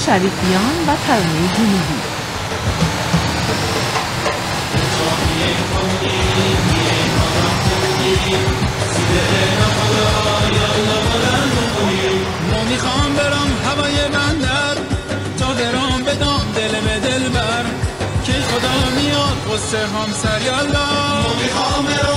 شریفیان و ترانه جنوبی. میخوام برم هوای بندر تا درام بدم دل به دل بر که خدا میاد قصه همسر یالا. میخوام برم